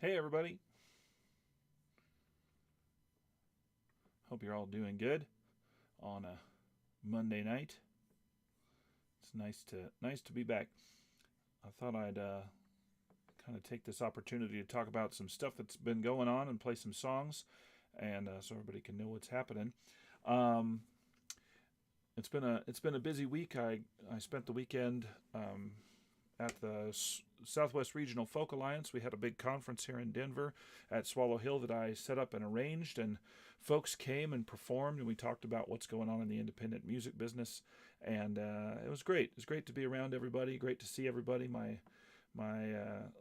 Hey everybody. Hope you're all doing good on a Monday night. It's nice to be back. I thought I'd kind of take this opportunity to talk about some stuff that's been going on and play some songs, and so everybody can know what's happening. Um, it's been a busy week. I spent the weekend at the Southwest Regional Folk Alliance. We had a big conference here in Denver at Swallow Hill that I set up and arranged, and folks came and performed, and we talked about what's going on in the independent music business, and it was great. It was great to be around everybody. Great to see everybody. A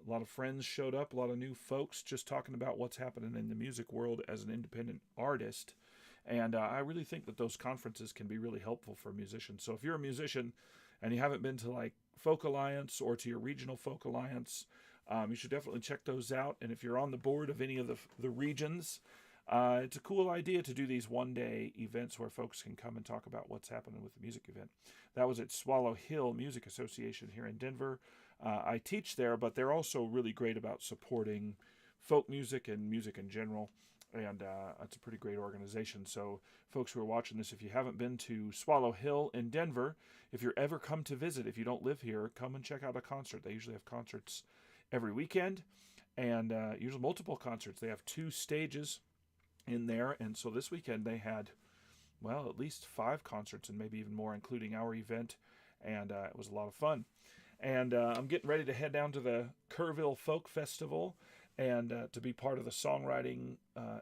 lot of friends showed up. A lot of new folks just talking about what's happening in the music world as an independent artist. And I really think that those conferences can be really helpful for musicians. So if you're a musician and you haven't been to like Folk Alliance or to your regional Folk Alliance, you should definitely check those out. And if you're on the board of any of the regions, it's a cool idea to do these one-day events where folks can come and talk about what's happening with the music event. That was at Swallow Hill Music Association here in Denver. I teach there, but they're also really great about supporting folk music and music in general. And it's a pretty great organization. So folks who are watching this, if you haven't been to Swallow Hill in Denver, if you're ever come to visit, if you don't live here, come and check out a concert. They usually have concerts every weekend, and usually multiple concerts. They have 2 stages in there, and so this weekend they had, well, at least 5 concerts and maybe even more, including our event, and it was a lot of fun. And I'm getting ready to head down to the Kerrville Folk Festival and to be part of the songwriting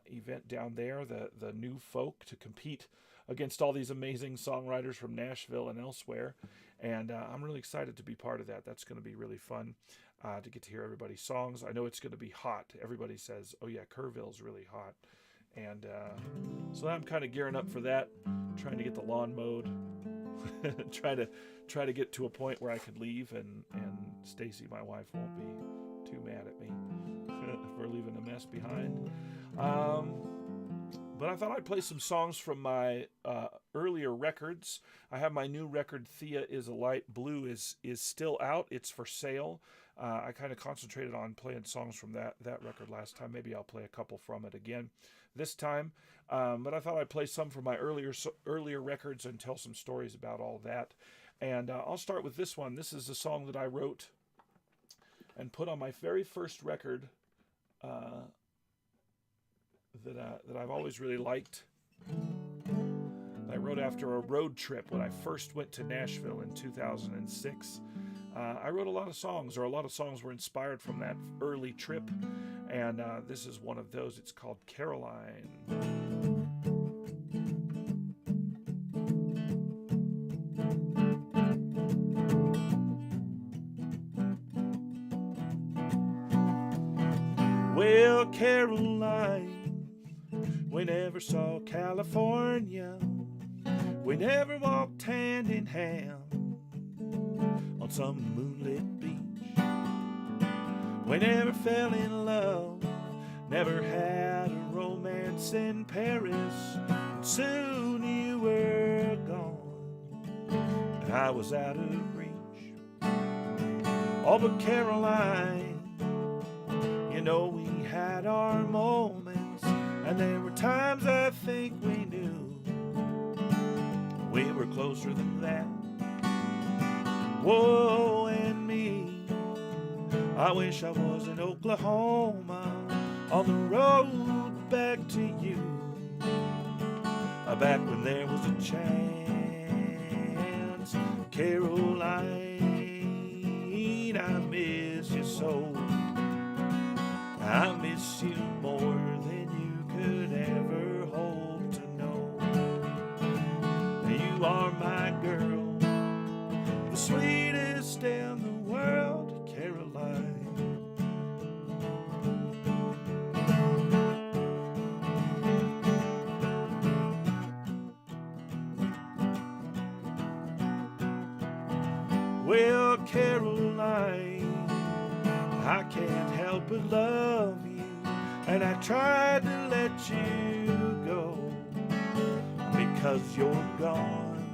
event down there, the new folk, to compete against all these amazing songwriters from Nashville and elsewhere. And I'm really excited to be part of that. That's going to be really fun to get to hear everybody's songs. I know it's going to be hot. Everybody says, oh yeah, Kerrville's really hot. And so I'm kind of gearing up for that, trying to get the lawn mowed, try to get to a point where I could leave, and Stacy, my wife, won't be too mad at me for leaving a mess behind. But I thought I'd play some songs from my earlier records. I have my new record, Thea is a Light Blue, is still out. It's for sale. I kind of concentrated on playing songs from that record last time. Maybe I'll play a couple from it again this time. But I thought I'd play some from my earlier records and tell some stories about all that. And I'll start with this one. This is a song that I wrote and put on my very first record that I've always really liked. I wrote after a road trip when I first went to Nashville in 2006. I wrote a lot of songs, or a lot of songs were inspired from that early trip, and this is one of those. It's called Caroline. Well, Caroline, we never saw California. We never walked hand in hand on some moonlit beach. We never fell in love, never had a romance in Paris. Soon you were gone, and I was out of reach. Oh, but Caroline, you know we had our moments, and there were times I think we knew we were closer than that. Whoa, and me, I wish I was in Oklahoma on the road back to you, back when there was a chance. Caroline, I miss you so. I miss you more than you could ever hope to know. You are my girl, the sweetest in the world, Caroline. Well, Caroline, I can't help but love you, and I tried to let you go because you're gone,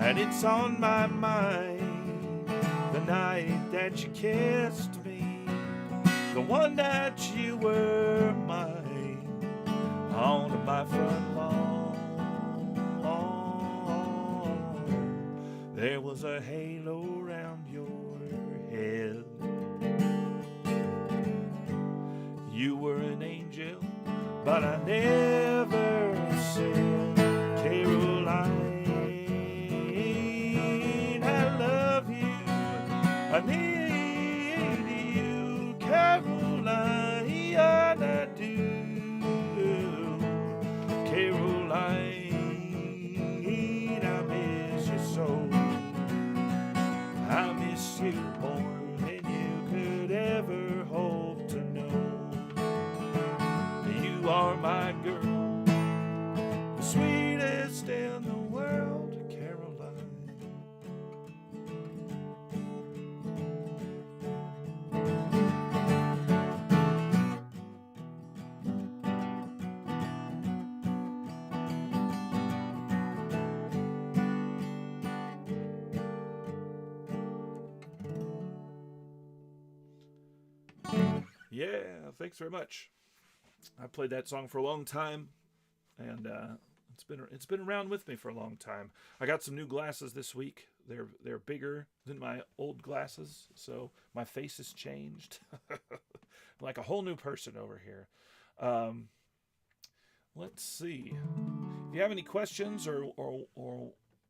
and it's on my mind the night that you kissed me. the one that you were mine, on my front lawn. There was a halo round your head. You were an angel, but I never said, Caroline, I love you, I need you, Caroline, I do. Caroline, I miss you so. I miss you more than you could ever hope to know. You are my girl, the sweetest in the world, Caroline. Yeah, thanks very much. I played that song for a long time, and it's been around with me for a long time. I got some new glasses this week. They're bigger than my old glasses, so my face has changed. I'm like a whole new person over here. Let's see. If you have any questions or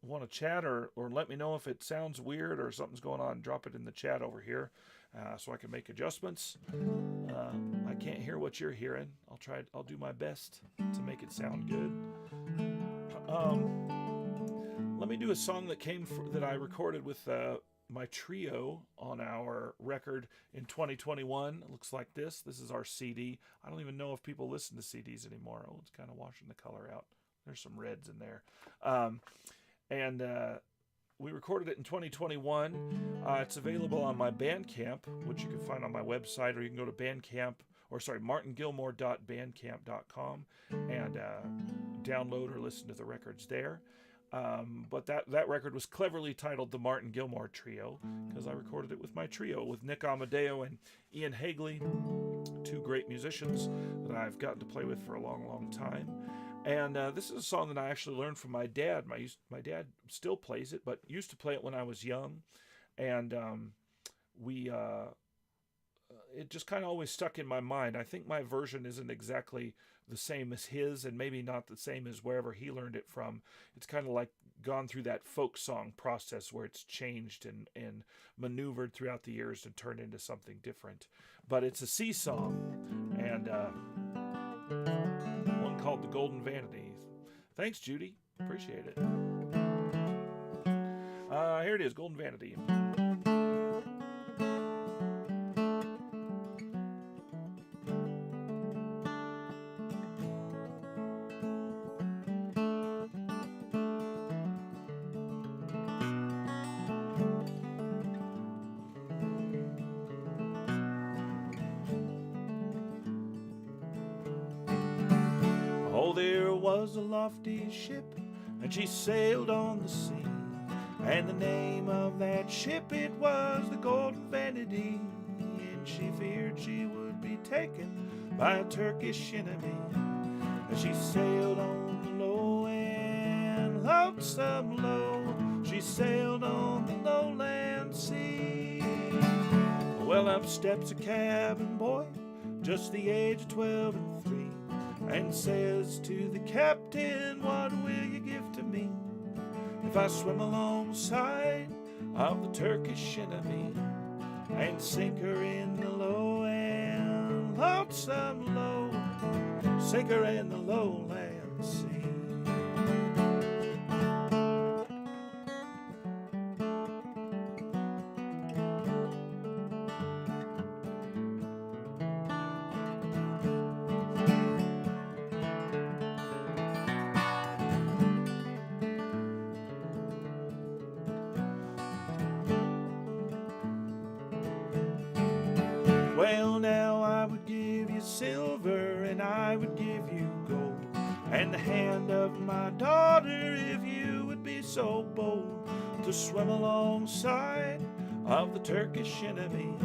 want to chat or let me know if it sounds weird or something's going on, drop it in the chat over here so I can make adjustments. I can't hear what you're hearing. I'll do my best to make it sound good. Let me do a song that I recorded with my trio on our record in 2021. It looks like this. This is our CD. I don't even know if people listen to CDs anymore. Oh, it's kind of washing the color out. There's some reds in there. We recorded it in 2021. It's available on my Bandcamp, which you can find on my website, or you can go to martingilmore.bandcamp.com and download or listen to the records there. But that record was cleverly titled The Martin Gilmore Trio because I recorded it with my trio, with Nick Amadeo and Ian Hagley, two great musicians that I've gotten to play with for a long, long time. And this is a song that I actually learned from my dad. My dad still plays it, but used to play it when I was young. And it just kind of always stuck in my mind. I think my version isn't exactly the same as his, and maybe not the same as wherever he learned it from. It's kind of like gone through that folk song process where it's changed and maneuvered throughout the years and turned into something different. But it's a sea song, and one called The Golden Vanity. Thanks, Judy. Appreciate it. Here it is, Golden Vanity. Oh, there was a lofty ship, and she sailed on the sea. And the name of that ship, it was the Golden Vanity. And she feared she would be taken by a Turkish enemy. And she sailed on the low and lonesome low. She sailed on the lowland sea. Well, up steps a cabin boy, just the age of 12 and 3, and says to the captain, "What will you give to me if I swim alongside of the Turkish enemy and sink her in the low and lonesome low, sink her in the lowland sea?" Well, now I would give you silver and I would give you gold, and the hand of my daughter if you would be so bold to swim alongside of the Turkish enemy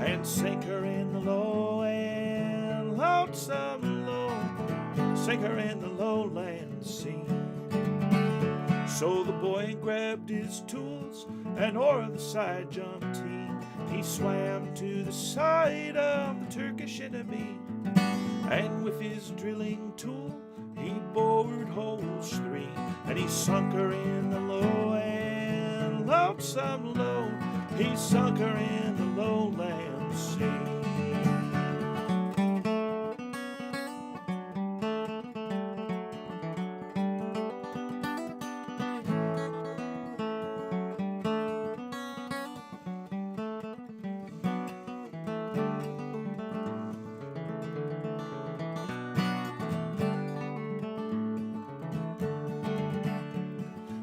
and sink her in the low and lonesome low, sink her in the lowland sea. So the boy grabbed his tools and o'er the side jumped he. He swam to the side of the Turkish enemy, and with his drilling tool he bored holes 3, and he sunk her in the low and lonesome low, he sunk her in the lowland sea.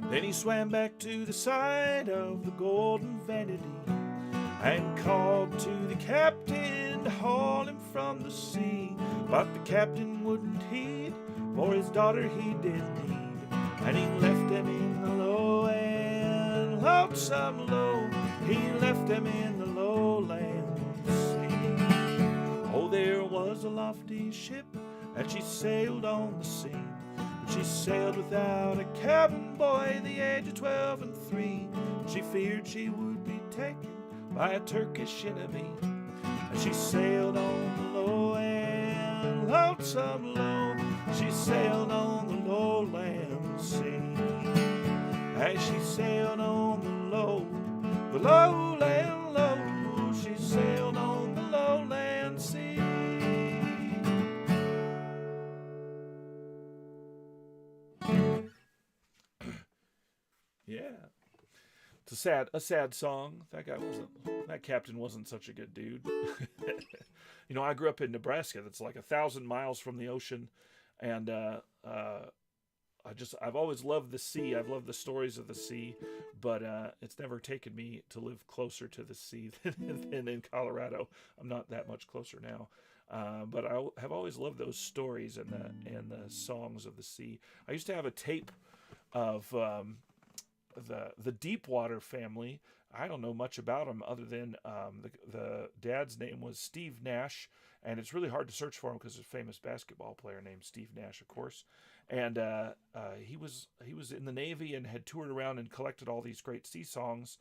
Then he swam back to the side of the Golden Vanity and called to the captain to haul him from the sea. But the captain wouldn't heed, for his daughter he did need, and he left him in the low and lonesome low, he left him in the lowland sea. Oh, there was a lofty ship, and she sailed on the sea. She sailed without a cabin boy, the age of 12 and 3. She feared she would be taken by a Turkish enemy, and she sailed on the low and lonesome low, she sailed on the lowland sea. As she sailed on the lowland low, she sailed on the lowland sea. Yeah, it's a sad song. That captain wasn't such a good dude. You know, I grew up in Nebraska. That's like 1,000 miles from the ocean, and I've always loved the sea. I've loved the stories of the sea, but it's never taken me to live closer to the sea than in Colorado. I'm not that much closer now. But I have always loved those stories and the songs of the sea. I used to have a tape of the Deepwater family. I don't know much about them other than the dad's name was Steve Nash, and it's really hard to search for him because there's a famous basketball player named Steve Nash, of course. And he was in the Navy and had toured around and collected all these great sea songs.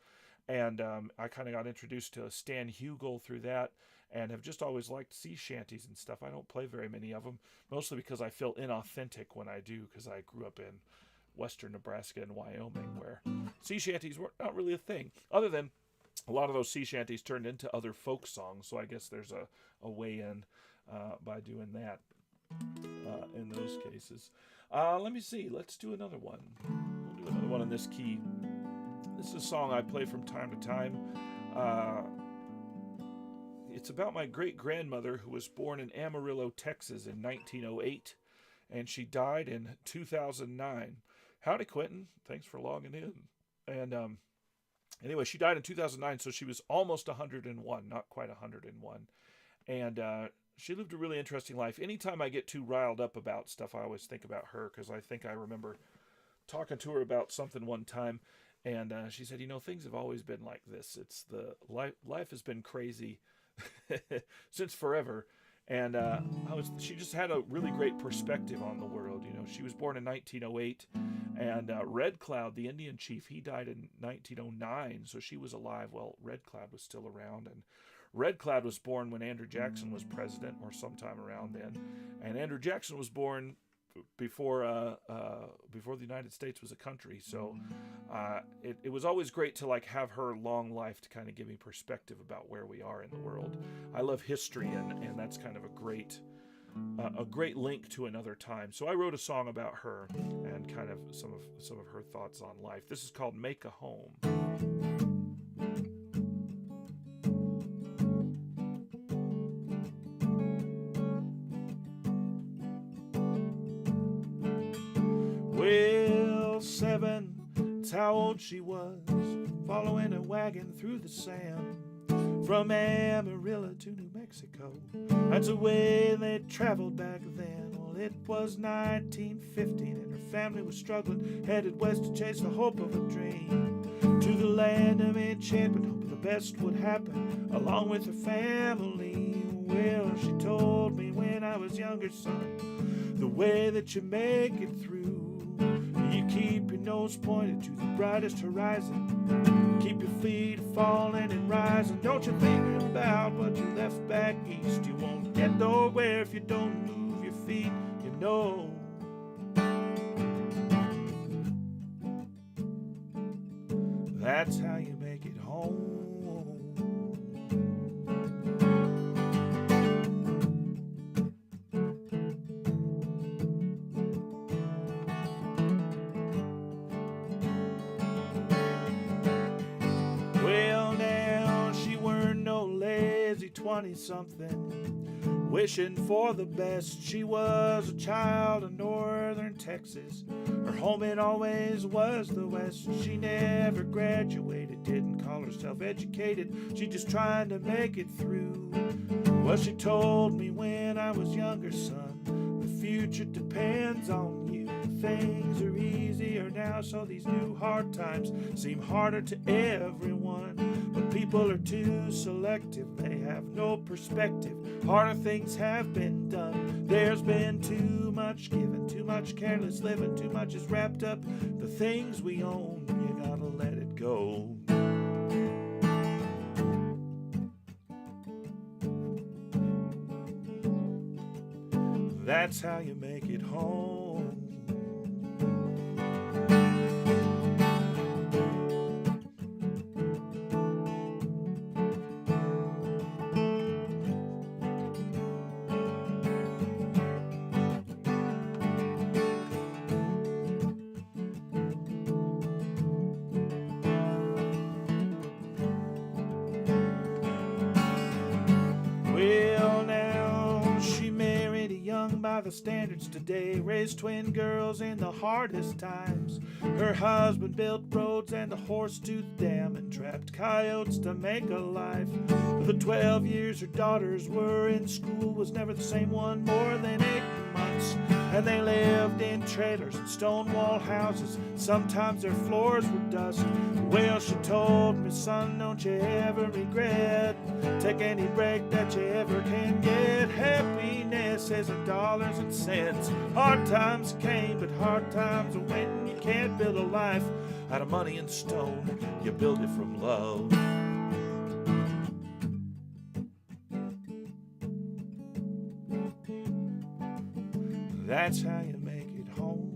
And I kind of got introduced to Stan Hugel through that, and have just always liked sea shanties and stuff. I don't play very many of them, mostly because I feel inauthentic when I do, because I grew up in western Nebraska and Wyoming, where sea shanties were not really a thing, other than a lot of those sea shanties turned into other folk songs. So I guess there's a way in by doing that in those cases. Let me see. Let's do another one. We'll do another one in this key. This is a song I play from time to time. It's about my great-grandmother who was born in Amarillo, Texas in 1908, and she died in 2009. Howdy, Quentin. Thanks for logging in. And anyway, she died in 2009, so she was almost 101, not quite 101. And she lived a really interesting life. Anytime I get too riled up about stuff, I always think about her, because I think I remember talking to her about something one time, and she said, you know, things have always been like this. It's the life has been crazy since forever. And she just had a really great perspective on the world. You know, she was born in 1908, and Red Cloud, the Indian chief, he died in 1909, so she was alive while Red Cloud was still around. And Red Cloud was born when Andrew Jackson was president, or sometime around then. And Andrew Jackson was born before the United States was a country. So it was always great to like have her long life to kind of give me perspective about where we are in the world. I love history, and that's kind of a great link to another time. So I wrote a song about her and kind of some of her thoughts on life. This is called Make a Home. Well, 7, that's how old she was, following a wagon through the sand, from Amarillo to New Mexico. That's the way they traveled back then. Well, it was 1915, and her family was struggling, headed west to chase the hope of a dream. to the land of enchantment, hoping the best would happen, along with her family. Well, she told me when I was younger, son, the way that you make it through, you keep your nose pointed to the brightest horizon, keep your feet falling and rising. Don't you think about what you left back east. You won't get nowhere if you don't move your feet, you know. That's how you make it home. Well, now she weren't no lazy 20-something, wishing for the best. She was a child of northern Texas. Her home, it always was the West. She never graduated, didn't call herself educated. She just trying to make it through. Well, she told me when I was younger, son, the future depends on you. Things are easier now, so these new hard times seem harder to everyone. But people are too selective, they have no perspective. Harder things have been done. There's been too much given, too much careless living, too much is wrapped up. The things we own, you gotta let it go. That's how you make it home. Well, now she married a young by the standards today, raised twin girls in the hardest times. Her husband built roads and the Horsetooth Dam and trapped coyotes to make a life. For the 12 years her daughters were in school was never the same one more than 8 months. And they lived in trailers and stone wall houses. Sometimes their floors were dust. Well, she told me, son, don't you ever regret. Take any break that you ever can get. Happiness isn't dollars and cents. Hard times came, but hard times are when you can't build a life out of money and stone. You build it from love. That's how you make it home.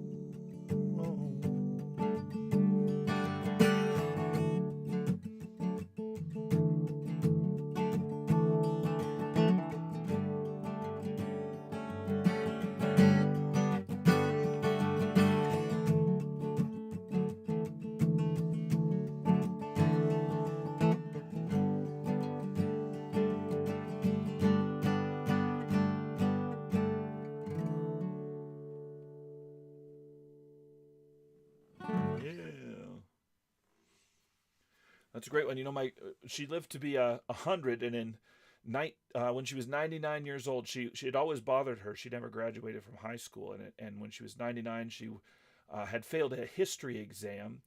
That's a great one. You know, she lived to be 100, and when she was 99 years old, she had always bothered her. She never graduated from high school, and when she was 99, she had failed a history exam,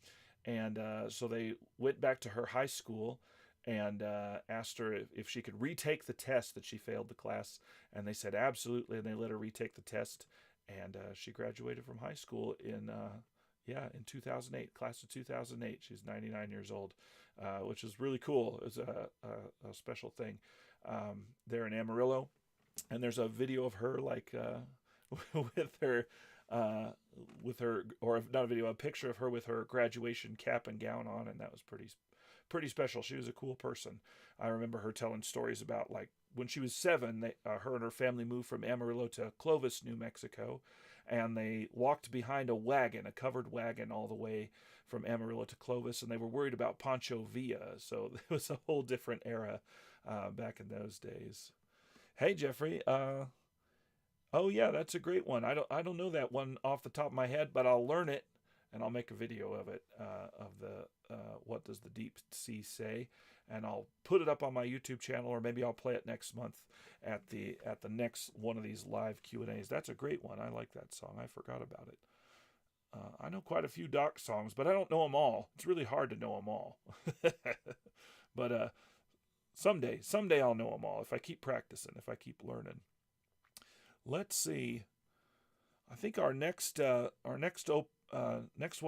and so they went back to her high school and asked her if she could retake the test that she failed the class, and they said absolutely, and they let her retake the test, and she graduated from high school in 2008, class of 2008. She's 99 years old, which is really cool. It was a special thing there in Amarillo. And there's a video of her or not a video, a picture of her with her graduation cap and gown on, and that was pretty special. She was a cool person. I remember her telling stories about, like, when she was 7, her and her family moved from Amarillo to Clovis, New Mexico, and they walked behind a covered wagon all the way from Amarillo to Clovis, and they were worried about Pancho Villa, so it was a whole different era back in those days. Hey, Jeffrey. Oh yeah, that's a great one. I don't know that one off the top of my head, but I'll learn it and I'll make a video of it, of the what does the deep sea say, and I'll put it up on my YouTube channel, or maybe I'll play it next month at the next one of these live Q&As. That's a great one. I like that song. I forgot about it. I know quite a few Doc songs, but I don't know them all. It's really hard to know them all. But someday I'll know them all if I keep practicing, if I keep learning. Let's see. I think our next one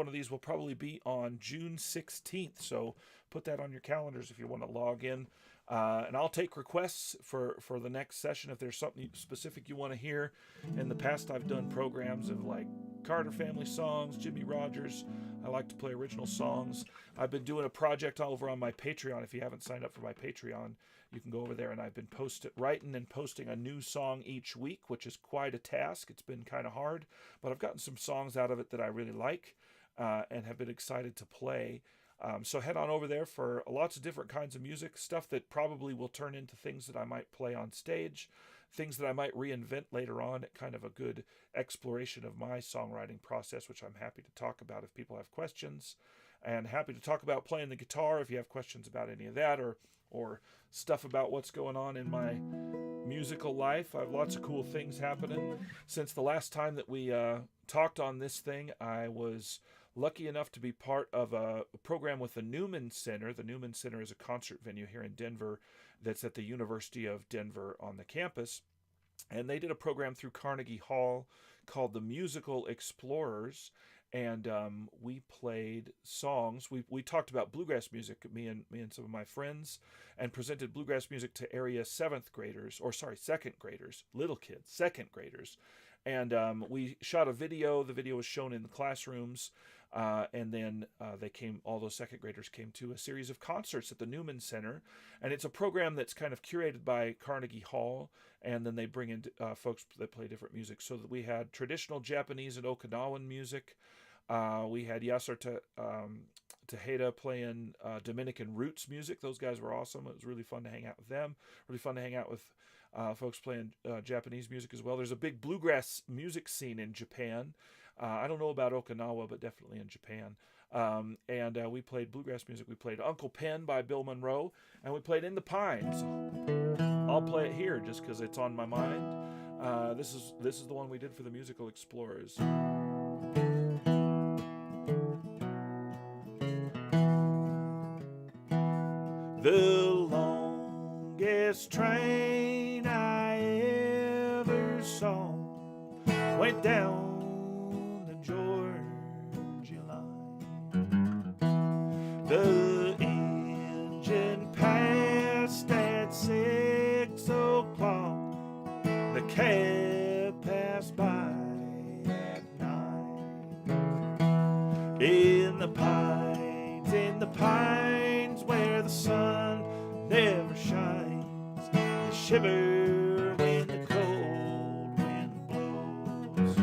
of these will probably be on June 16th. So put that on your calendars if you want to log in. And I'll take requests for the next session if there's something specific you want to hear. In the past, I've done programs of like Carter Family songs, Jimmy Rogers. I like to play original songs. I've been doing a project over on my Patreon. If you haven't signed up for my Patreon, you can go over there, and I've been writing and posting a new song each week, which is quite a task. It's been kind of hard, but I've gotten some songs out of it that I really like and have been excited to play. So head on over there for lots of different kinds of music, stuff that probably will turn into things that I might play on stage, things that I might reinvent later on, kind of a good exploration of my songwriting process, which I'm happy to talk about if people have questions, and happy to talk about playing the guitar if you have questions about any of that, or stuff about what's going on in my musical life. I have lots of cool things happening. Since the last time that we talked on this thing, I was lucky enough to be part of a program with the Newman Center. The Newman Center is a concert venue here in Denver that's at the University of Denver on the campus. And they did a program through Carnegie Hall called the Musical Explorers. And we played songs. We talked about bluegrass music, me and some of my friends, and presented bluegrass music to area second graders, little kids, second graders. And we shot a video. The video was shown in the classrooms. And then all those second graders came to a series of concerts at the Newman Center. And it's a program that's kind of curated by Carnegie Hall. And then they bring in folks that play different music. So that we had traditional Japanese and Okinawan music. We had Yasser Tejeda playing Dominican roots music. Those guys were awesome. It was really fun to hang out with them. Really fun to hang out with folks playing Japanese music as well. There's a big bluegrass music scene in Japan. I don't know about Okinawa, but definitely in Japan. And we played bluegrass music. We played Uncle Pen by Bill Monroe, and we played In the Pines. I'll play it here just because it's on my mind. This is the one we did for the Musical Explorers. The longest train I ever saw went down the Georgia line. The engine passed at 6 o'clock. The cab passed by at 9. In the pines where the sun never shines, you shiver when the cold wind blows.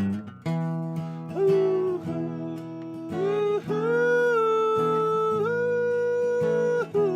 Ooh, ooh, ooh, ooh, ooh.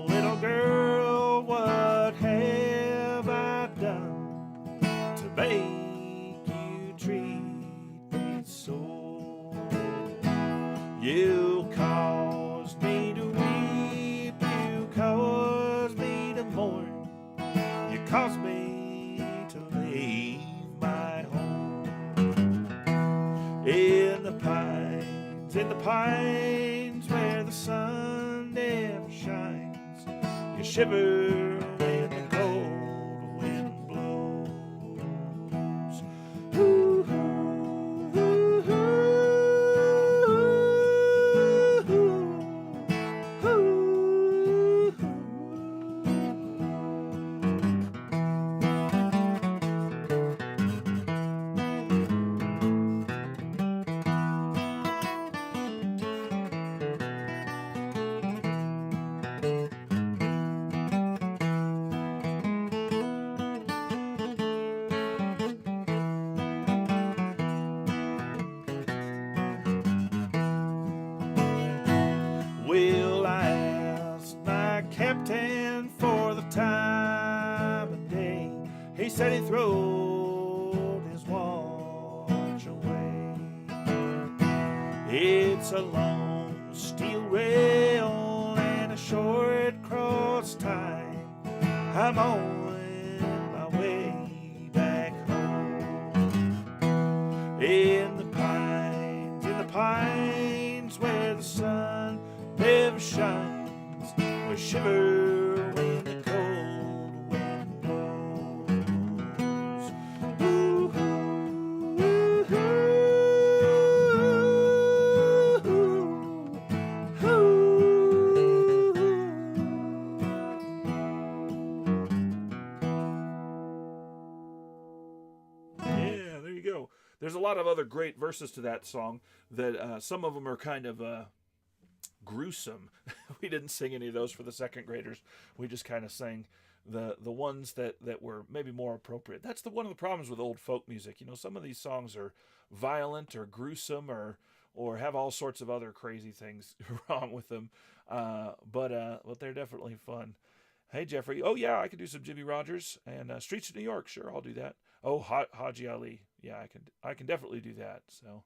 Little girl, what have I done to make you treat me so? You caused me to weep, you caused me to mourn, you caused me to leave my home. In the pines where the sun never shines, you shiver when the cold wind blows. Ooh, ooh, ooh, ooh, ooh, ooh. said he throwed his watch away. It's a long steel rail and a short cross tie. I'm on my way back home. In the pines where the sun never shines, we shiver when the cold wind blows. Ooh, ooh, ooh, ooh, ooh. Yeah, there you go. There's a lot of other great verses to that song that some of them are kind of gruesome. We didn't sing any of those for the second graders. We just kind of sang the ones that were maybe more appropriate. That's one of the problems with old folk music. You know, some of these songs are violent or gruesome or have all sorts of other crazy things wrong with them. But they're definitely fun. Hey, Jeffrey. Oh, yeah, I could do some Jimmy Rogers and Streets of New York. Sure, I'll do that. Oh, Haji Ali. Yeah, I can definitely do that. So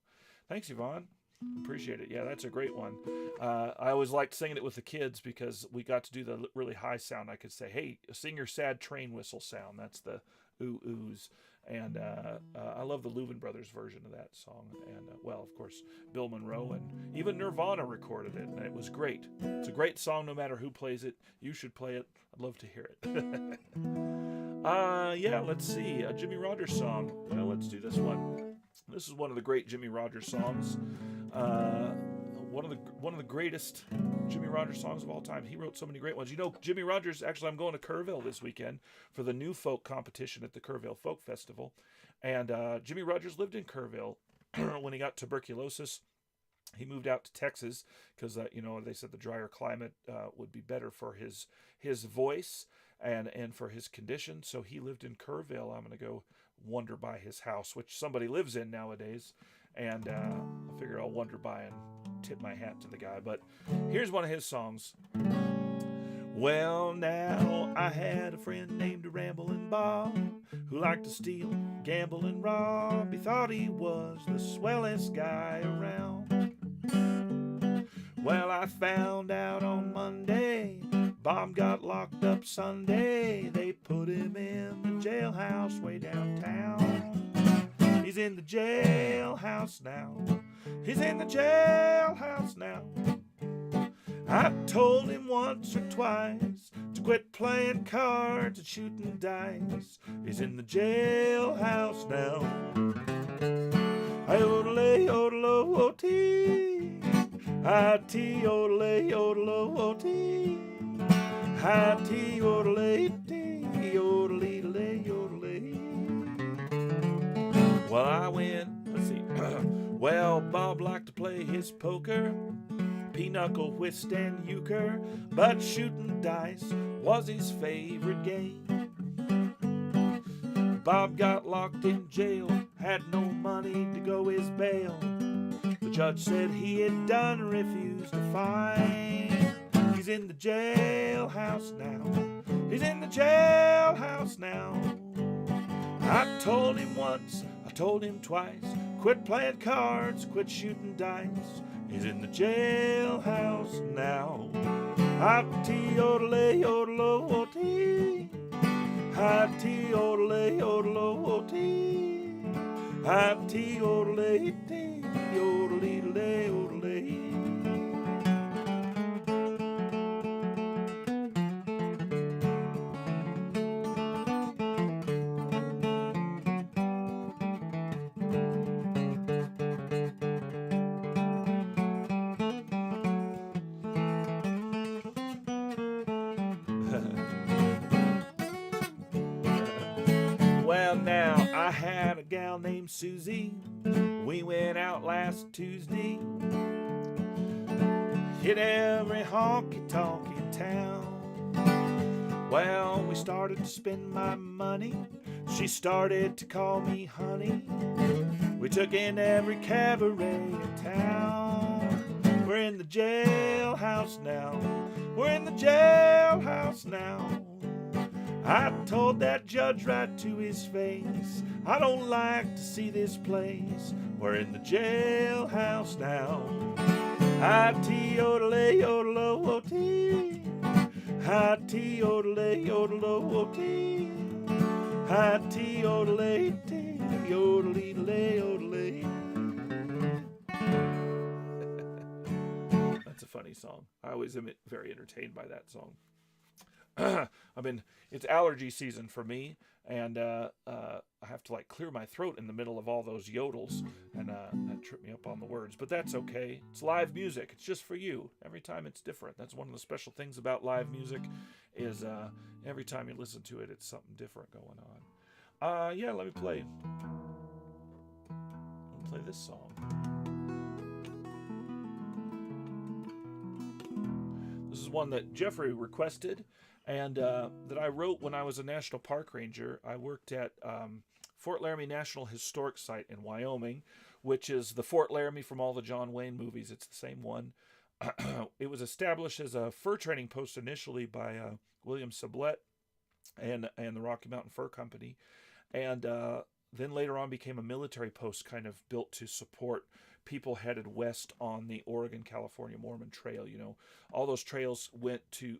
thanks, Yvonne. Appreciate it. Yeah, that's a great one. I always liked singing it with the kids because we got to do the really high sound. I could say, hey, sing your sad train whistle sound. That's the ooh-oohs. And I love the Louvin Brothers version of that song. And, well, of course, Bill Monroe and even Nirvana recorded it, and it was great. It's a great song no matter who plays it. You should play it. I'd love to hear it. Yeah, let's see. A Jimmy Rogers song. Well, let's do this one. This is one of the great Jimmy Rogers songs. One of the greatest Jimmy Rogers songs of all time. He wrote so many great ones. You know, Jimmy Rogers, actually, I'm going to Kerrville this weekend for the New Folk competition at the Kerrville Folk Festival. And Jimmy Rogers lived in Kerrville when he got tuberculosis. He moved out to Texas because, they said the drier climate would be better for his voice and for his condition. So he lived in Kerrville. I'm going to go wander by his house, which somebody lives in nowadays. And I figure I'll wander by and tip my hat to the guy. But here's one of his songs. Well, now, I had a friend named Ramblin' Bob who liked to steal, gamble, and rob. He thought he was the swellest guy around. Well, I found out on Monday Bob got locked up Sunday. They put him in the jailhouse way downtown. He's in the jailhouse now. He's in the jailhouse now. I told him once or twice to quit playing cards and shooting dice. He's in the jailhouse now. I-odele, odelo-o-tee. I-tee, odele, odelo-o-tee. I-tee, odele-tee. Odele, odele. Well, I went, let's see. Well, Bob liked to play his poker, pinochle, whist, and euchre, but shooting dice was his favorite game. Bob got locked in jail, had no money to go his bail. The judge said he had done refused to fine. He's in the jailhouse now. He's in the jailhouse now. I told him once, I told him twice, quit playing cards, quit shooting dice. He's in the jailhouse now. I-tee, odele, odelo-o-tee. I-tee, odele, odelo-o-tee. I-tee, odele-tee. Odele, odele. Well, now, I had a gal named Susie. We went out last Tuesday. Hit every honky-tonk in town. Well, we started to spend my money. She started to call me honey. We took in every cabaret in town. We're in the jailhouse now. We're in the jailhouse now. I told that judge right to his face, I don't like to see this place. We're in the jailhouse now. Hi-tee, yodel-ay, yodel-o-tee. Hi-tee, yodel-ay, yodel-o-tee. Hi-tee, yodel-ay, tee. Yodel-ee-lay, yodel-ay. That's a funny song. I always am very entertained by that song. I mean, it's allergy season for me, and I have to like clear my throat in the middle of all those yodels, and that tripped me up on the words. But that's okay. It's live music. It's just for you. Every time it's different. That's one of the special things about live music, is every time you listen to it, it's something different going on. Yeah, let me play this song. This is one that Jeffrey requested, and that I wrote when I was a national park ranger. I worked at Fort Laramie National Historic Site in Wyoming, which is the Fort Laramie from all the John Wayne movies. It's the same one. It was established as a fur training post initially by William Sublette and the Rocky Mountain Fur Company, and then later on became a military post, kind of built to support people headed west on the Oregon-California Mormon Trail. You know, all those trails went through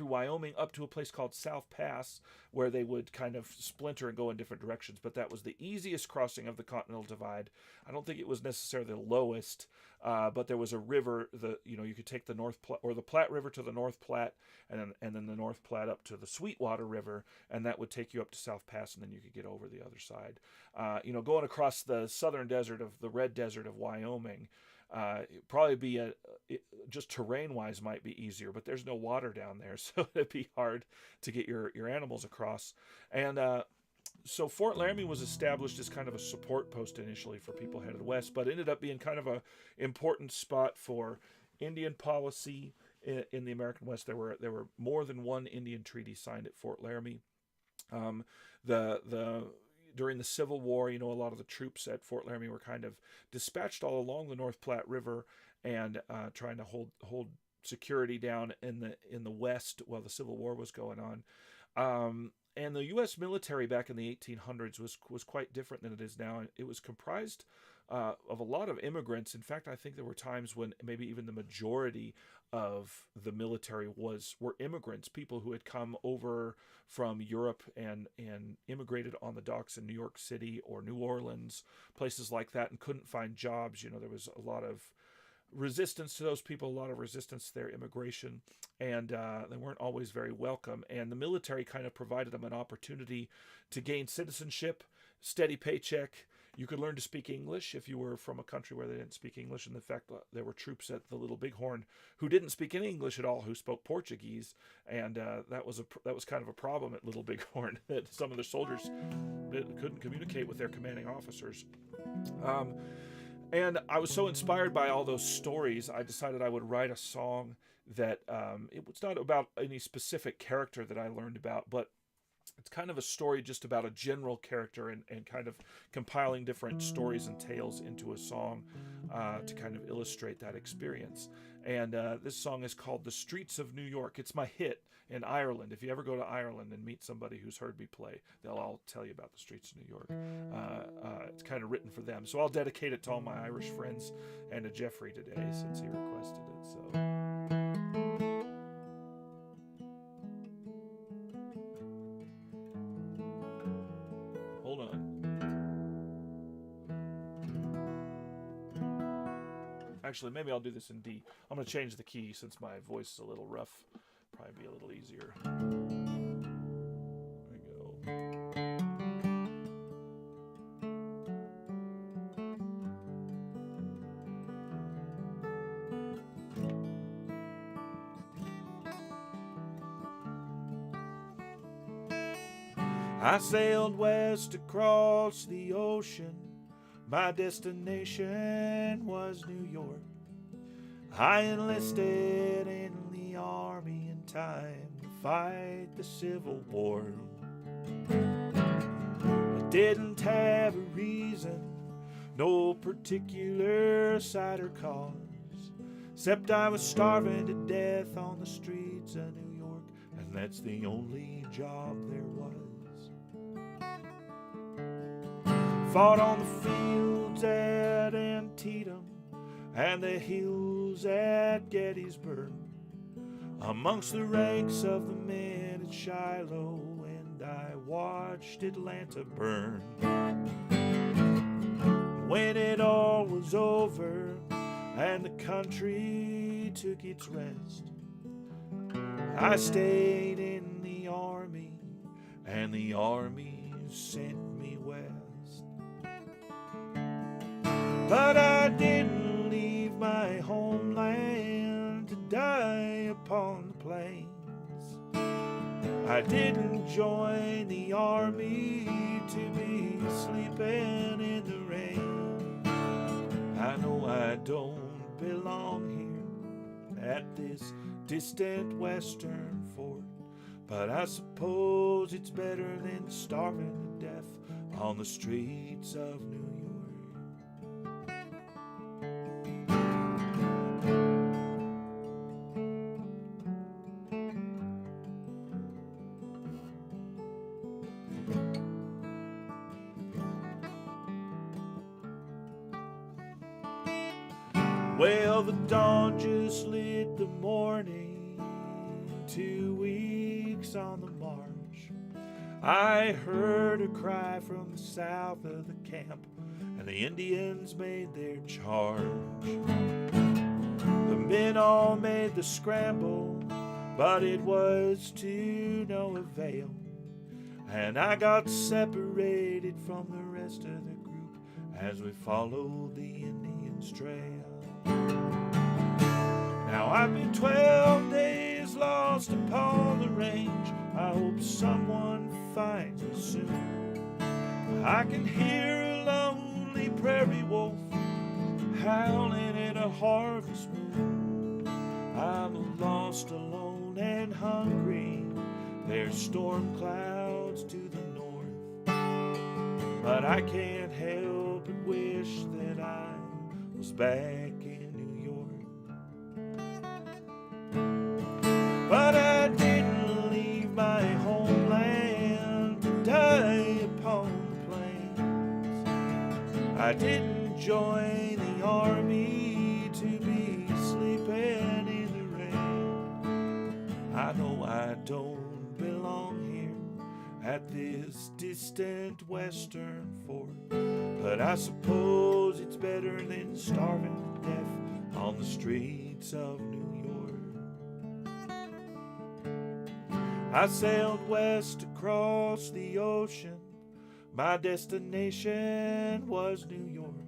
Wyoming up to a place called South Pass, where they would kind of splinter and go in different directions. But that was the easiest crossing of the Continental Divide. I don't think it was necessarily the lowest, but there was a river. You could take the the Platte River to the North Platte, and then the North Platte up to the Sweetwater River, and that would take you up to South Pass, and then you could get over the other side. Going across the southern desert of the Red Desert of Wyoming, it'd probably be just terrain-wise might be easier, but there's no water down there, so it'd be hard to get your animals across. And so Fort Laramie was established as kind of a support post initially for people headed west, but ended up being kind of a important spot for Indian policy in the American West. There were more than one Indian treaty signed at Fort Laramie. During the Civil War, a lot of the troops at Fort Laramie were kind of dispatched all along the North Platte River and trying to hold security down in the West while the Civil War was going on. And the U.S. military back in the 1800s was quite different than it is now. It was comprised of a lot of immigrants. In fact, I think there were times when maybe even the majority of the military were immigrants, people who had come over from Europe and immigrated on the docks in New York City or New Orleans, places like that, and couldn't find jobs. There was a lot of resistance to those people, a lot of resistance to their immigration, and they weren't always very welcome. And the military kind of provided them an opportunity to gain citizenship, steady paycheck. You could learn to speak English if you were from a country where they didn't speak English. And in fact, there were troops at the Little Bighorn who didn't speak any English at all, who spoke Portuguese, and that was kind of a problem at Little Bighorn, that some of the soldiers couldn't communicate with their commanding officers. And I was so inspired by all those stories, I decided I would write a song that it was not about any specific character that I learned about, but it's kind of a story just about a general character, and kind of compiling different stories and tales into a song to kind of illustrate that experience. And this song is called The Streets of New York. It's my hit in Ireland. If you ever go to Ireland and meet somebody who's heard me play, they'll all tell you about the streets of New York. It's kind of written for them. So I'll dedicate it to all my Irish friends and to Jeffrey today, since he requested it. So. Hold on. Actually, maybe I'll do this in D. I'm going to change the key since my voice is a little rough. Probably be a little easier. There we go. I sailed west across the ocean. My destination was New York. I enlisted in the army in time to fight the Civil War. I didn't have a reason, no particular side or cause, except I was starving to death on the streets of New York. and that's the only job there was. Fought on the fields at Antietam and the hills at Gettysburg, amongst the ranks of the men at Shiloh, and I watched Atlanta burn. When it all was over and the country took its rest, I stayed in the Army, and the Army sent me west. But I didn't leave my homeland to die upon the plains. I didn't join the Army to be sleeping in the rain. I know I don't belong here at this distant western fort, but I suppose it's better than starving to death on the streets of New York. Well, the dawn just lit the morning, 2 weeks on the march. I heard a cry from the south of the camp, and the Indians made their charge. The men all made the scramble, but it was to no avail, and I got separated from the rest of the group as we followed the Indians' trail. Now I've been 12 days lost upon the range. I hope someone finds me soon. I can hear a lonely prairie wolf howling in a harvest moon. I'm lost, alone, and hungry. There's storm clouds to the north, but I can't help but wish that I was back in New York. But I didn't leave my homeland to die upon the plains. I didn't join the army to be sleeping in the rain. I know I don't belong here at this distant western fort, but I suppose it's better than starving to death on the streets of New York. I sailed west across the ocean. My destination was New York.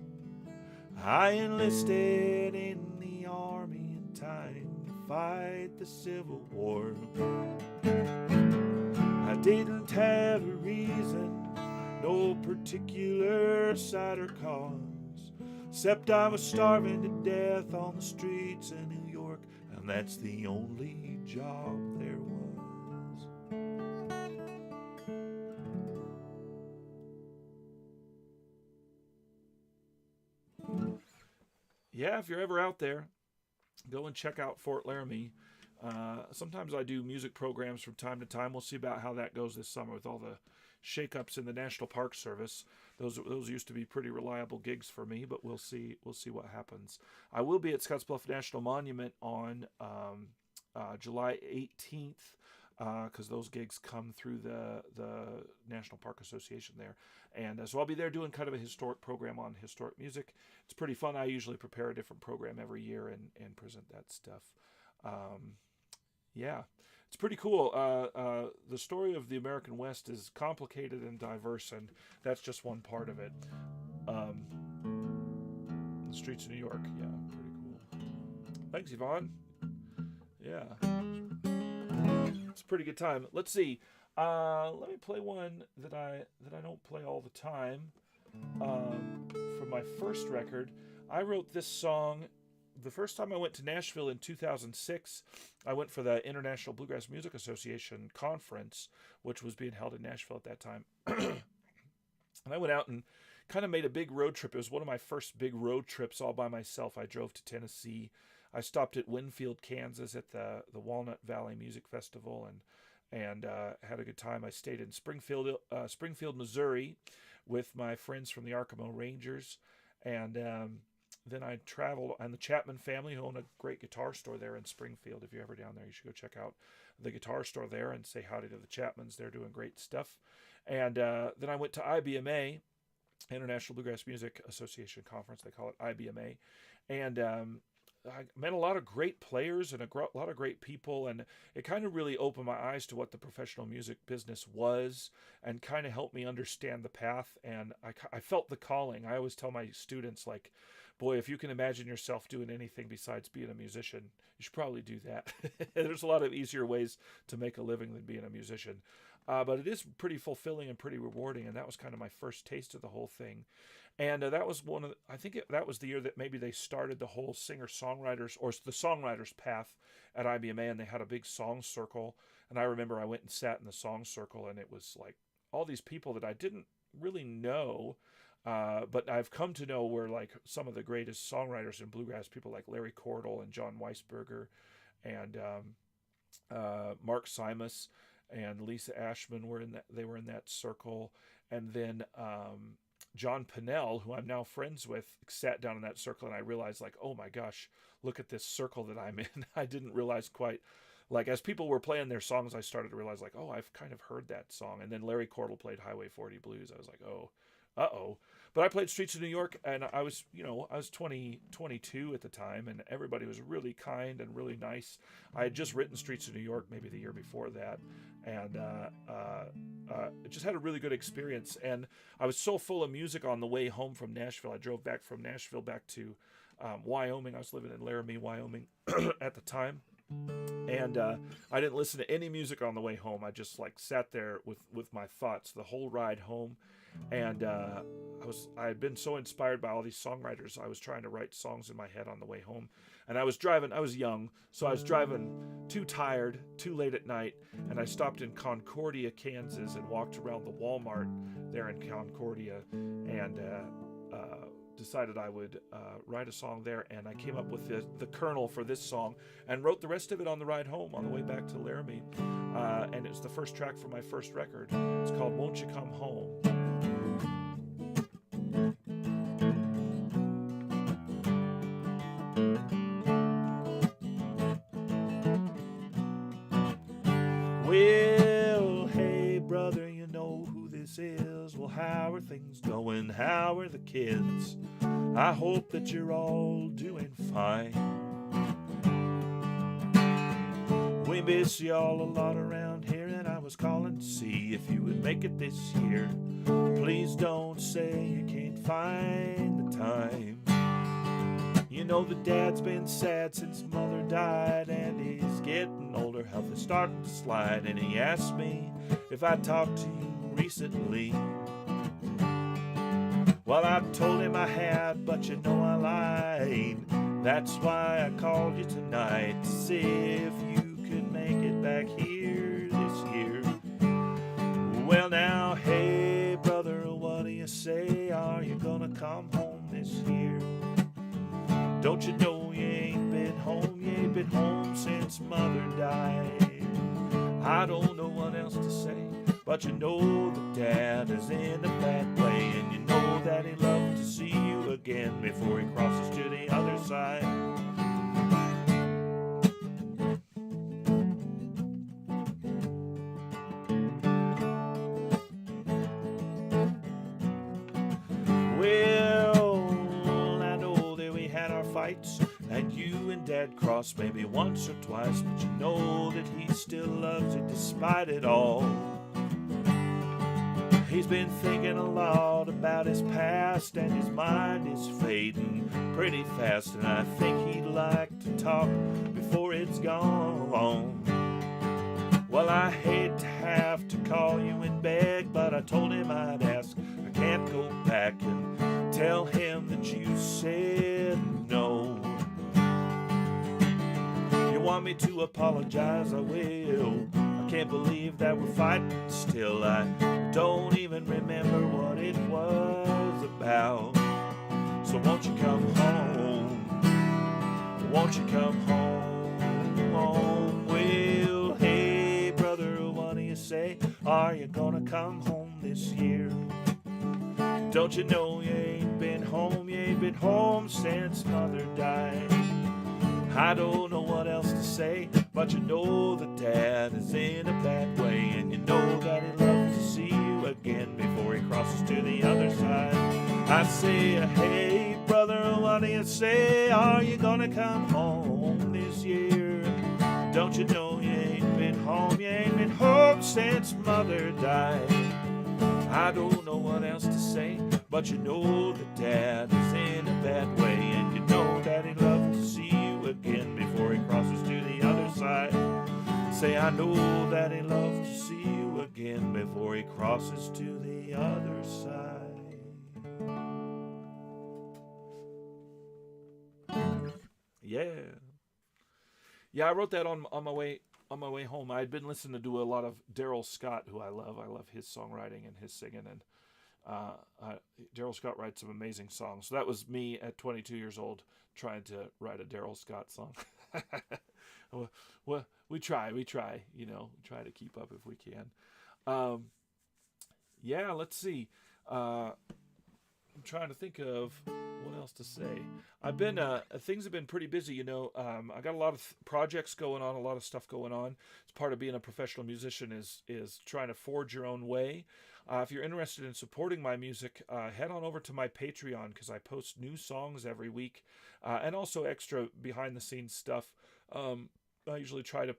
I enlisted in the army in time to fight the Civil War. I didn't have a reason, no particular side or cause, except I was starving to death on the streets of New York, and that's the only job there was. Yeah, if you're ever out there, go and check out Fort Laramie. Sometimes I do music programs from time to time. We'll see about how that goes this summer with all the shakeups in the National Park Service. Those used to be pretty reliable gigs for me, but we'll see what happens. I will be at Scottsbluff National Monument on July 18th. Because those gigs come through the National Park Association there. And so I'll be there doing kind of a historic program on historic music. It's pretty fun. I usually prepare a different program every year and present that stuff. Yeah, it's pretty cool. The story of the American West is complicated and diverse, and that's just one part of it. The streets of New York, yeah, pretty cool. Thanks, Yvonne. Yeah. It's a pretty good time. Let's see. Let me play one that I don't play all the time. From my first record, I wrote this song the first time I went to Nashville in 2006. I went for the International Bluegrass Music Association conference, which was being held in Nashville at that time. And I went out and kind of made a big road trip. It was one of my first big road trips all by myself. I drove to Tennessee. I stopped at Winfield, Kansas at the Walnut Valley Music Festival and had a good time. I stayed in Springfield, Missouri with my friends from the Arkemo Rangers. And then I traveled, and the Chapman family, who own a great guitar store there in Springfield. If you're ever down there, you should go check out the guitar store there and say howdy to the Chapmans. They're doing great stuff. And then I went to IBMA, International Bluegrass Music Association Conference. They call it IBMA. And I met a lot of great players and a lot of great people, and it kind of really opened my eyes to what the professional music business was and kind of helped me understand the path. And I felt the calling. I always tell my students, like, boy, if you can imagine yourself doing anything besides being a musician, you should probably do that. There's a lot of easier ways to make a living than being a musician. But it is pretty fulfilling and pretty rewarding, and that was kind of my first taste of the whole thing. And that was that was the year that maybe they started the whole singer-songwriters, or the songwriters path at IBMA, and they had a big song circle. And I remember I went and sat in the song circle, and it was like all these people that I didn't really know, but I've come to know were like some of the greatest songwriters in bluegrass, people like Larry Cordell and John Weisberger and Mark Simus and Lisa Ashman were in that. They were in that circle. And then John Pinnell, who I'm now friends with, sat down in that circle, and I realized, like, oh my gosh, look at this circle that I'm in. I didn't realize quite, like, as people were playing their songs, I started to realize, like, oh, I've kind of heard that song. And then Larry Cordell played Highway 40 Blues. I was like, oh, uh-oh. But I played Streets of New York, and I was 22 at the time, and everybody was really kind and really nice. I had just written Streets of New York maybe the year before that, and just had a really good experience. And I was so full of music on the way home from Nashville. I drove back from Nashville back to Wyoming. I was living in Laramie, Wyoming at the time. And I didn't listen to any music on the way home. I just like sat there with my thoughts the whole ride home. And I had been so inspired by all these songwriters. I was trying to write songs in my head on the way home. And I was young, so I was driving too tired, too late at night. And I stopped in Concordia, Kansas, and walked around the Walmart there in Concordia, and decided I would write a song there. And I came up with the kernel for this song and wrote the rest of it on the ride home, on the way back to Laramie. And it was the first track from my first record. It's called Won't You Come Home? Well, hey brother, you know who this is. Well, how are things going? How are the kids? I hope that you're all doing fine. We miss y'all a lot around here, and I was calling to see if you would make it this year. Please don't say you can't find the time. You know the dad's been sad since mother died, and he's getting older, health is starting to slide. And he asked me if I talked to you recently. Well, I told him I had, but you know I lied. That's why I called you tonight, to see if you could make it back here this year. Well now, hey brother, what do you say? Are you gonna come home this year? Don't you know you ain't been home since mother died. I don't know what else to say, but you know that dad is in a bad way, and you know that he'd love to see you again before he crosses to the other side. And you and Dad crossed maybe once or twice, but you know that he still loves you despite it all. He's been thinking a lot about his past, and his mind is fading pretty fast, and I think he'd like to talk before it's gone. Well, I hate to have to call you and beg, but I told him I'd ask. I can't go back and tell him that you said no. You want me to apologize? I will. I can't believe that we're fighting still. I don't even remember what it was about. So won't you come home? won't you come home? Well, hey, brother, what do you say? Are you gonna come home this year? Don't you know you ain't been home? You ain't been home since mother died. I don't know what else to say, but you know that dad is in a bad way, and you know that he'd love to see you again before he crosses to the other side. I say, hey, brother, what do you say? Are you gonna come home this year? Don't you know you ain't been home? You ain't been home since mother died. I don't know what else to say, but you know that dad is in a bad way, and you know that he'd love to see you again before he crosses to the other side. Say, I know that he'd love to see you again before he crosses to the other side. Yeah, I wrote that on my way home. I had been listening to a lot of Daryl Scott, who I love. I love his songwriting and his singing, and Daryl Scott writes some amazing songs. So that was me at 22 years old trying to write a Daryl Scott song. Well, we try, try to keep up if we can. Yeah, let's see. I'm trying to think of what else to say. I've been things have been pretty busy, I got a lot of projects going on, a lot of stuff going on. It's part of being a professional musician is trying to forge your own way. If you're interested in supporting my music, head on over to my Patreon, because I post new songs every week, and also extra behind the scenes stuff. I usually try to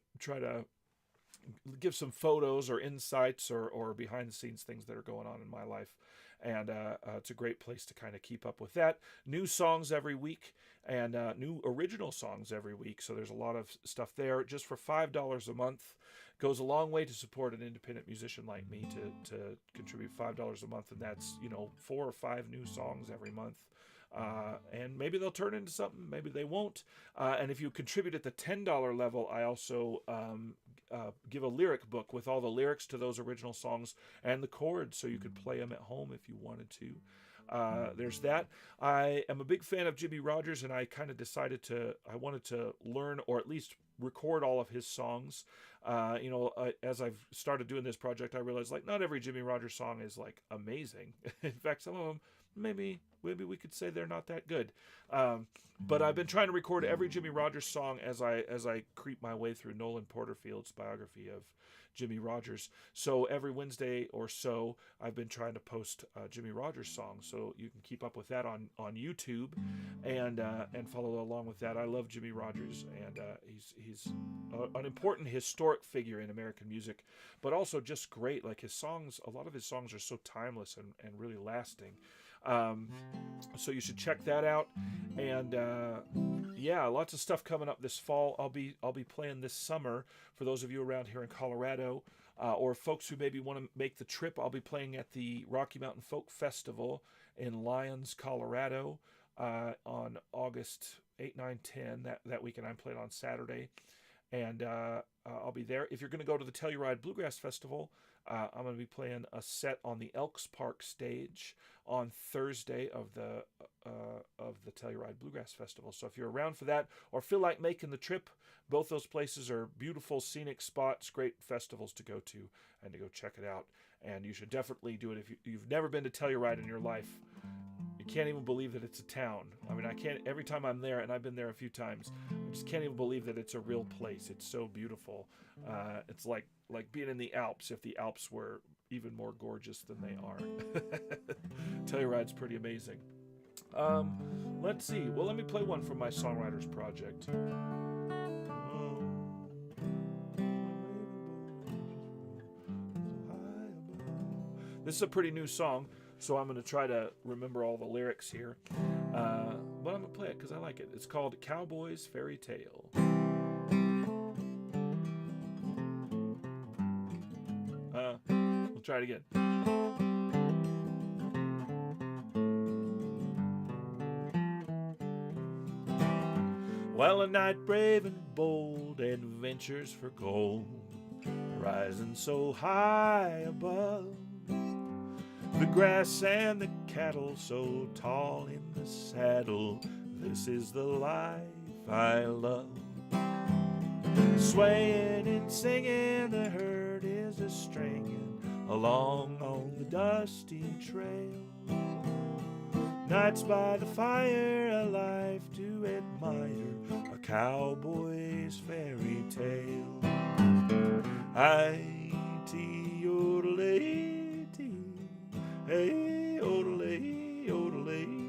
give some photos or insights or behind the scenes things that are going on in my life. And it's a great place to kind of keep up with that. New songs every week, and new original songs every week. So there's a lot of stuff there. Just for $5 a month goes a long way to support an independent musician like me, to contribute $5 a month. And that's, 4 or 5 new songs every month. And maybe they'll turn into something, maybe they won't. And if you contribute at the $10 level, I also give a lyric book with all the lyrics to those original songs and the chords, so you could play them at home if you wanted to. There's that. I am a big fan of Jimmy Rogers, and I kind of decided I wanted to learn, or at least record all of his songs. As I've started doing this project, I realized not every Jimmy Rogers song is amazing. In fact, some of them maybe we could say they're not that good. But I've been trying to record every Jimmy Rogers song as I creep my way through Nolan Porterfield's biography of Jimmy Rogers. So every Wednesday or so, I've been trying to post Jimmy Rogers songs, so you can keep up with that on YouTube and follow along with that. I love Jimmy Rogers, and he's an important historic figure in American music, but also just great. His songs, a lot of his songs are so timeless and really lasting. So you should check that out. And lots of stuff coming up this fall. I'll be playing this summer for those of you around here in Colorado, or folks who maybe want to make the trip. I'll be playing at the Rocky Mountain Folk Festival in Lyons, Colorado, on August 8, 9, 10. That weekend. I'm playing on Saturday, and I'll be there. If you're going to go to the Telluride Bluegrass Festival, I'm going to be playing a set on the Elks Park stage on Thursday of the Telluride Bluegrass Festival. So if you're around for that, or feel like making the trip, both those places are beautiful scenic spots, great festivals to go to and to go check it out. And you should definitely do it if you've never been to Telluride in your life. You can't even believe that it's a town. I mean, I can't. Every time I'm there, and I've been there a few times, I just can't even believe that it's a real place. It's so beautiful. It's like being in the Alps, if the Alps were even more gorgeous than they are. Telluride's pretty amazing. Let's see. Well, let me play one from my Songwriters Project. This is a pretty new song, so I'm going to try to remember all the lyrics here. But I'm going to play it because I like it. It's called Cowboy's Fairy Tale. We'll try it again. Well, a knight brave and bold adventures for gold, rising so high above the grass and the cattle, so tall in the saddle. This is the life I love. Swaying and singing, the herd is a stringing along on the dusty trail. Nights by the fire, a life to admire, a cowboy's fairy tale. I-T-O-D-L-A-T, hey, O-D-L-A, O-D-L-A.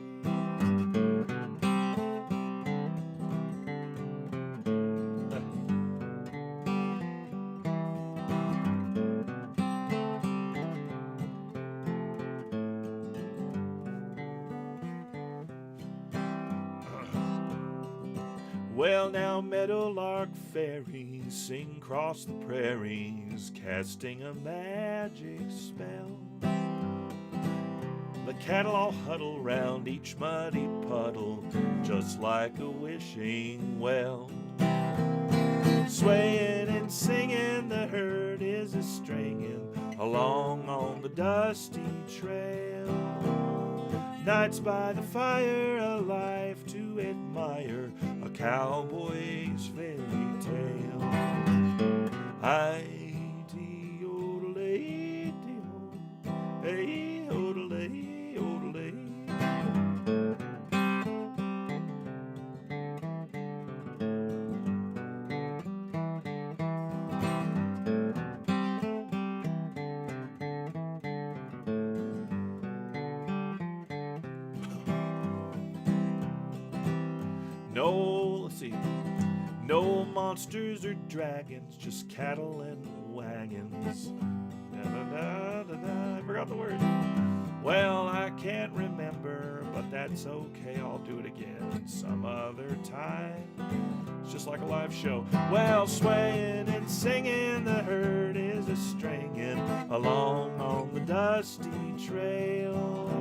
Well, now meadowlark fairies sing across the prairies, casting a magic spell. The cattle all huddle round each muddy puddle, just like a wishing well. Swaying and singing, the herd is a stringing along on the dusty trail. Nights by the fire, a life to admire, a cowboy's fairy tale. I-T-O-D-L-A-D-O, hey, O-D-L-A, O-D-L-A. No monsters or dragons, just cattle and wagons. I forgot the word. Well, I can't remember, but that's okay. I'll do it again some other time. It's just like a live show. Well, swaying and singing, the herd is a stringing along on the dusty trail.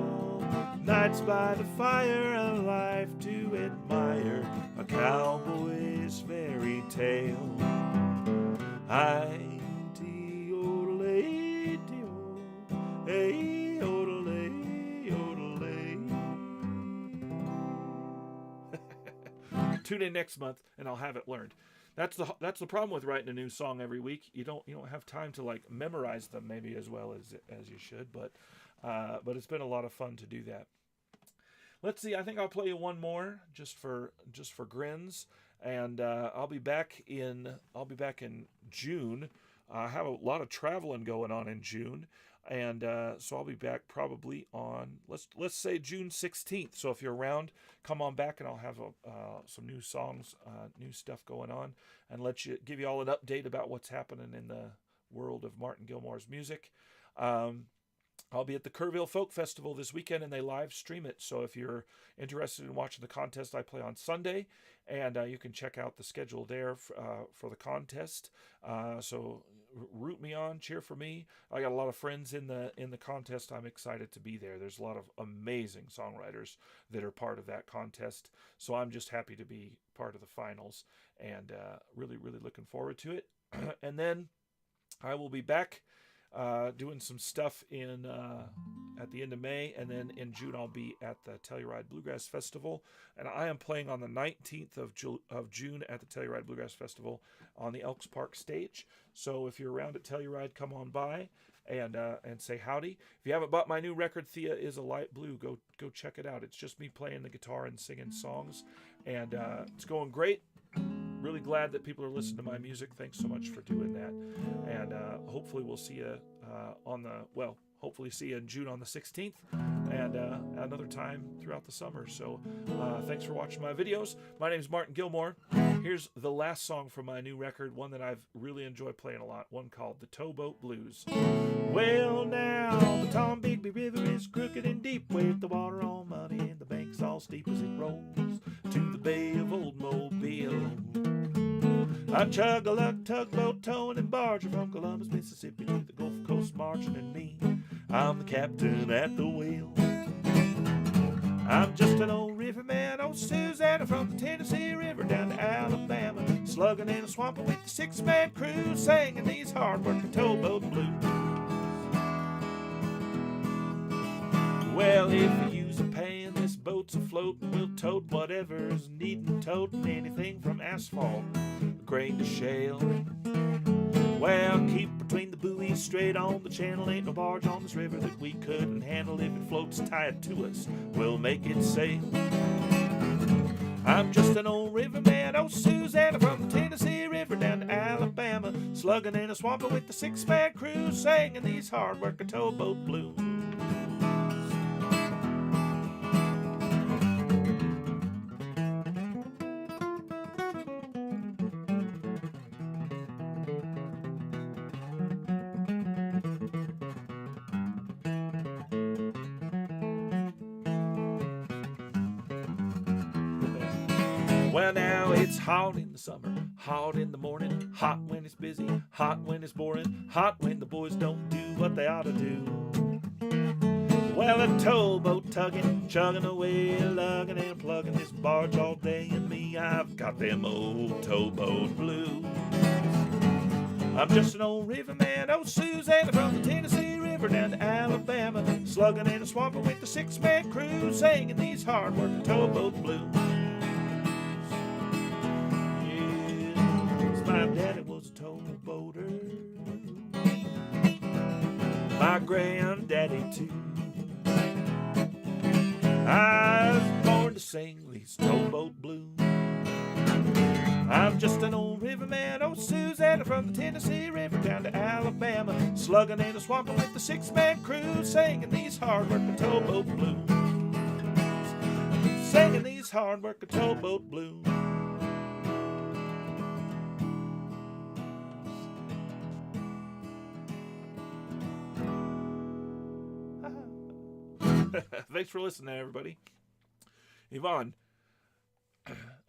Nights by the fire, a life to admire, a cowboy's fairy tale. I-T-O-D-L-A-D-O, hey, O-D-L-A, O-D-L-A. Tune in next month and I'll have it learned. That's the problem with writing a new song every week. You don't have time to like memorize them maybe as well as you should, but it's been a lot of fun to do that. Let's see. I think I'll play you one more just for grins, and I'll be back in June. I have a lot of traveling going on in June, and so I'll be back probably on let's say June 16th. So if you're around, come on back, and I'll have some new songs, new stuff going on, and give you all an update about what's happening in the world of Martin Gilmore's music. I'll be at the Kerrville Folk Festival this weekend, and they live stream it. So if you're interested in watching the contest, I play on Sunday, and you can check out the schedule there for the contest. So root me on, cheer for me. I got a lot of friends in the contest. I'm excited to be there. There's a lot of amazing songwriters that are part of that contest. So I'm just happy to be part of the finals, and really, really looking forward to it. And then I will be back doing some stuff at the end of May, and then in June I'll be at the Telluride Bluegrass Festival, and I am playing on the 19th of June at the Telluride Bluegrass Festival on the Elks Park stage. So if you're around at Telluride, come on by and say howdy. If you haven't bought my new record, Thea is a Light Blue, go check it out. It's just me playing the guitar and singing songs, and it's going great. Really glad that people are listening to my music. Thanks so much for doing that. And hopefully we'll see you hopefully see you in June on the 16th and another time throughout the summer. So thanks for watching my videos. My name is Martin Gilmore. Here's the last song from my new record, one that I've really enjoyed playing a lot, one called The Towboat Blues. Well, now the Tombigbee River is crooked and deep, with the water all muddy and the banks all steep as it rolls to the Bay of Old Mobile. I chug-a-luck tugboat towing and barging from Columbus, Mississippi to the Gulf Coast marching, and me, I'm the captain at the wheel. I'm just an old riverman, old Susanna, from the Tennessee River down to Alabama, slugging in a swamp with the six-man crew, singing these hard-working towboat blues. Well, if you use a paying this boat boats afloat, and we'll tote whatever's needin' totin', anything from asphalt, grain to shale. Well, keep between the buoys straight on the channel. Ain't no barge on this river that we couldn't handle. If it floats tied to us, we'll make it sail. I'm just an old riverman, oh Susanna, from the Tennessee River down to Alabama, slugging in a swamp with the six-man crew, singing these hard-working towboat blues. Well, now it's hot in the summer, hot in the morning, hot when it's busy, hot when it's boring, hot when the boys don't do what they ought to do. Well, a towboat tugging, chugging away, lugging and plugging this barge all day, and me, I've got them old towboat blues. I'm just an old riverman, oh Susanna, from the Tennessee River down to Alabama, slugging in a swamp with the six-man crew, singing these hard-working towboat blues. My daddy was a towboater, my granddaddy too. I was born to sing these towboat blues. I'm just an old riverman, oh Susanna, from the Tennessee River down to Alabama, slugging in a swamp with the six-man crew, singing these hard-working towboat blues. Singing these hard-working towboat blues. Thanks for listening, everybody. Yvonne.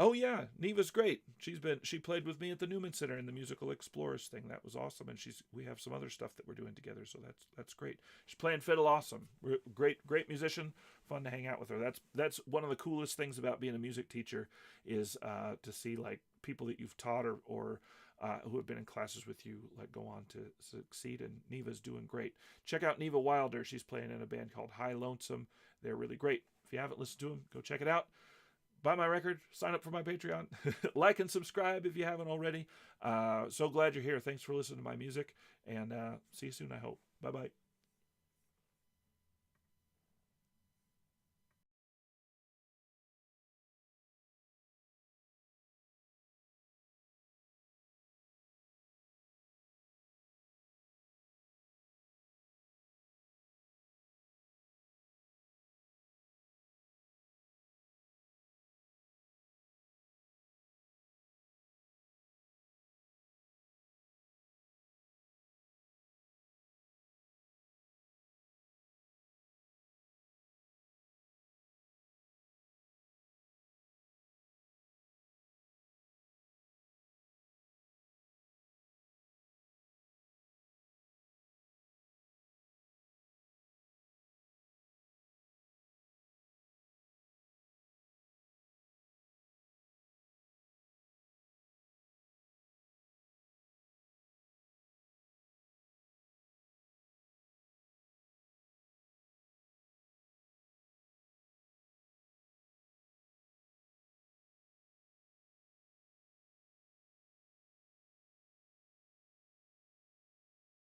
Oh yeah, Neva's great. She played with me at the Newman Center in the Musical Explorers thing. That was awesome, and we have some other stuff that we're doing together, so that's great. She's playing fiddle awesome. Great musician. Fun to hang out with her. That's one of the coolest things about being a music teacher is to see like people that you've taught or who have been in classes with you like go on to succeed, and Neva's doing great. Check out Neva Wilder. She's playing in a band called High Lonesome. They're really great. If you haven't listened to them, go check it out. Buy my record, sign up for my Patreon, like and subscribe if you haven't already. So glad you're here. Thanks for listening to my music, and see you soon, I hope. Bye-bye.